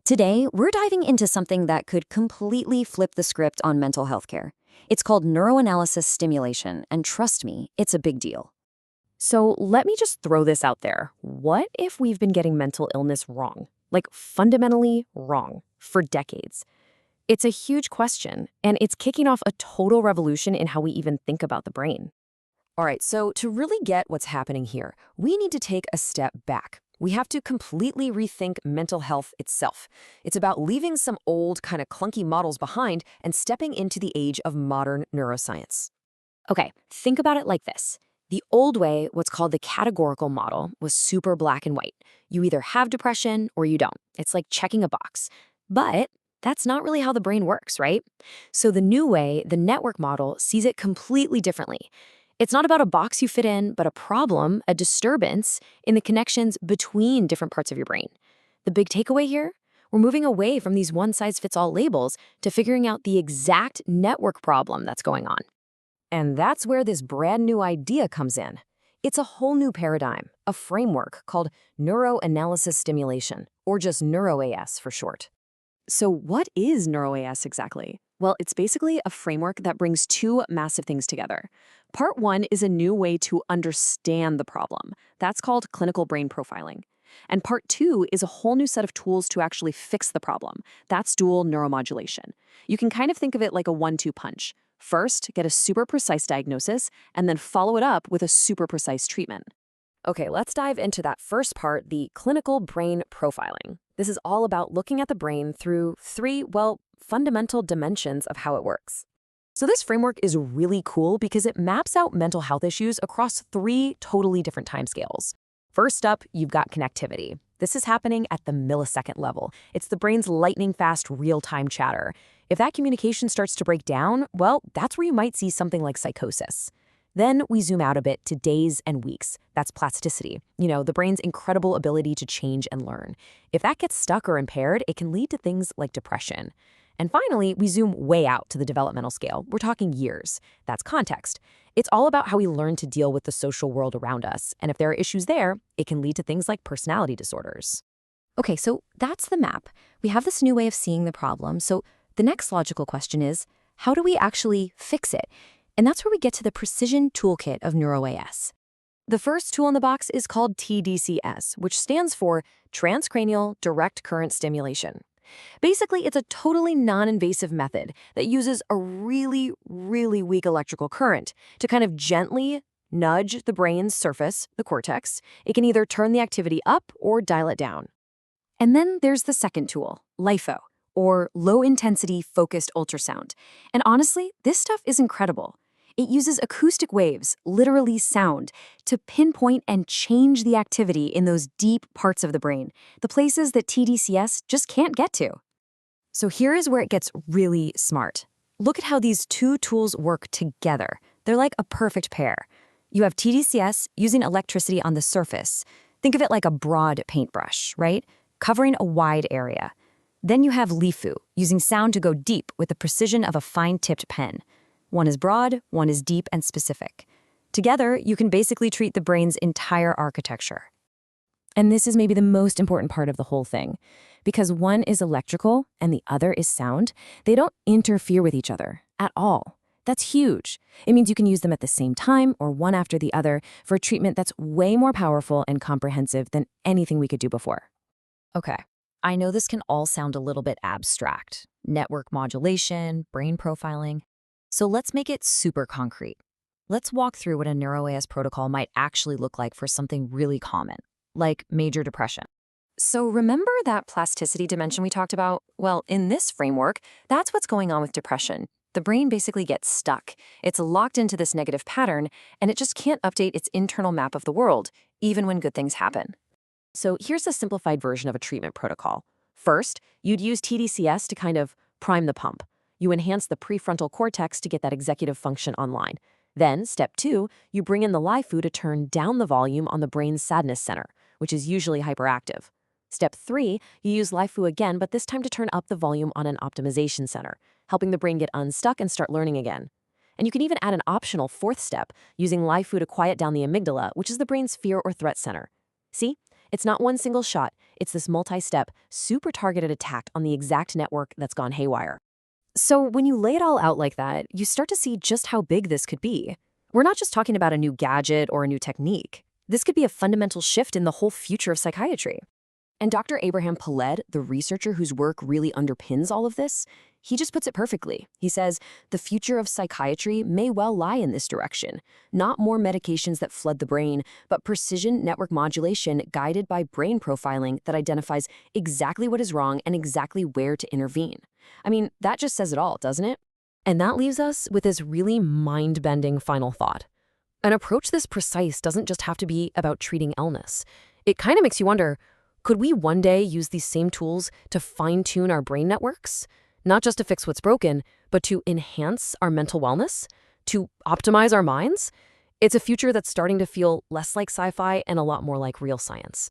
Today, we're diving into something that could completely flip the script on mental health care. It's called neuroanalysis stimulation, and trust me, it's a big deal. So let me just throw this out there. What if we've been getting mental illness wrong? Like fundamentally wrong for decades? It's a huge question, and it's kicking off a total revolution in how we even think about the brain. All right, so to really get what's happening here, we need to take a step back. We have to completely rethink mental health itself. It's about leaving some old, kind of clunky models behind and stepping into the age of modern neuroscience. Okay, think about it like this. The old way, what's called the categorical model, was super black and white. You either have depression or you don't. It's like checking a box. But that's not really how the brain works, right? So the new way, the network model, sees it completely differently. It's not about a box you fit in, but a problem, a disturbance in the connections between different parts of your brain. The big takeaway here? We're moving away from these one-size-fits-all labels to figuring out the exact network problem that's going on. And that's where this brand new idea comes in. It's a whole new paradigm, a framework called NeuroAnalysis Stimulation, or just NeuroAS for short. So what is NeuroAS exactly? Well, it's basically a framework that brings two massive things together. Part one is a new way to understand the problem. That's called clinical brain profiling. And part two is a whole new set of tools to actually fix the problem. That's dual neuromodulation. You can kind of think of it like a 1-2 punch. First, get a super precise diagnosis, and then follow it up with a super precise treatment. Okay, let's dive into that first part, the clinical brain profiling. This is all about looking at the brain through three, fundamental dimensions of how it works. So this framework is really cool because it maps out mental health issues across three totally different timescales. First up, you've got connectivity. This is happening at the millisecond level. It's the brain's lightning-fast real-time chatter. If that communication starts to break down, well, that's where you might see something like psychosis. Then we zoom out a bit to days and weeks. That's plasticity, the brain's incredible ability to change and learn. If that gets stuck or impaired, it can lead to things like depression. And finally, we zoom way out to the developmental scale. We're talking years. That's context. It's all about how we learn to deal with the social world around us. And if there are issues there, it can lead to things like personality disorders. Okay, so that's the map. We have this new way of seeing the problem. So the next logical question is, how do we actually fix it? And that's where we get to the precision toolkit of NeuroAS. The first tool in the box is called TDCS, which stands for Transcranial Direct Current Stimulation. Basically, it's a totally non-invasive method that uses a really, really weak electrical current to kind of gently nudge the brain's surface, the cortex. It can either turn the activity up or dial it down. And then there's the second tool, LIFO, or low-intensity focused ultrasound. And honestly, this stuff is incredible. It uses acoustic waves, literally sound, to pinpoint and change the activity in those deep parts of the brain, the places that TDCS just can't get to. So here is where it gets really smart. Look at how these two tools work together. They're like a perfect pair. You have TDCS using electricity on the surface. Think of it like a broad paintbrush, right? Covering a wide area. Then you have LIFO, using sound to go deep with the precision of a fine-tipped pen. One is broad, one is deep and specific. Together, you can basically treat the brain's entire architecture. And this is maybe the most important part of the whole thing. Because one is electrical and the other is sound, they don't interfere with each other at all. That's huge. It means you can use them at the same time or one after the other for a treatment that's way more powerful and comprehensive than anything we could do before. Okay, I know this can all sound a little bit abstract. Network modulation, brain profiling. So let's make it super concrete. Let's walk through what a NeuroAS protocol might actually look like for something really common, like major depression. So remember that plasticity dimension we talked about? Well, in this framework, that's what's going on with depression. The brain basically gets stuck. It's locked into this negative pattern, and it just can't update its internal map of the world, even when good things happen. So here's a simplified version of a treatment protocol. First, you'd use TDCS to kind of prime the pump. You enhance the prefrontal cortex to get that executive function online. Then, step 2, you bring in the LIFO to turn down the volume on the brain's sadness center, which is usually hyperactive. Step 3, you use LIFO again, but this time to turn up the volume on an optimization center, helping the brain get unstuck and start learning again. And you can even add an optional 4th step, using LIFO to quiet down the amygdala, which is the brain's fear or threat center. See? It's not one single shot. It's this multi-step, super targeted attack on the exact network that's gone haywire. So when you lay it all out like that, you start to see just how big this could be. We're not just talking about a new gadget or a new technique. This could be a fundamental shift in the whole future of psychiatry. And Dr. Abraham Paled, the researcher whose work really underpins all of this, he just puts it perfectly. He says, the future of psychiatry may well lie in this direction. Not more medications that flood the brain, but precision network modulation guided by brain profiling that identifies exactly what is wrong and exactly where to intervene. I mean, that just says it all, doesn't it? And that leaves us with this really mind-bending final thought. An approach this precise doesn't just have to be about treating illness. It kind of makes you wonder, could we one day use these same tools to fine-tune our brain networks? Not just to fix what's broken, but to enhance our mental wellness? To optimize our minds? It's a future that's starting to feel less like sci-fi and a lot more like real science.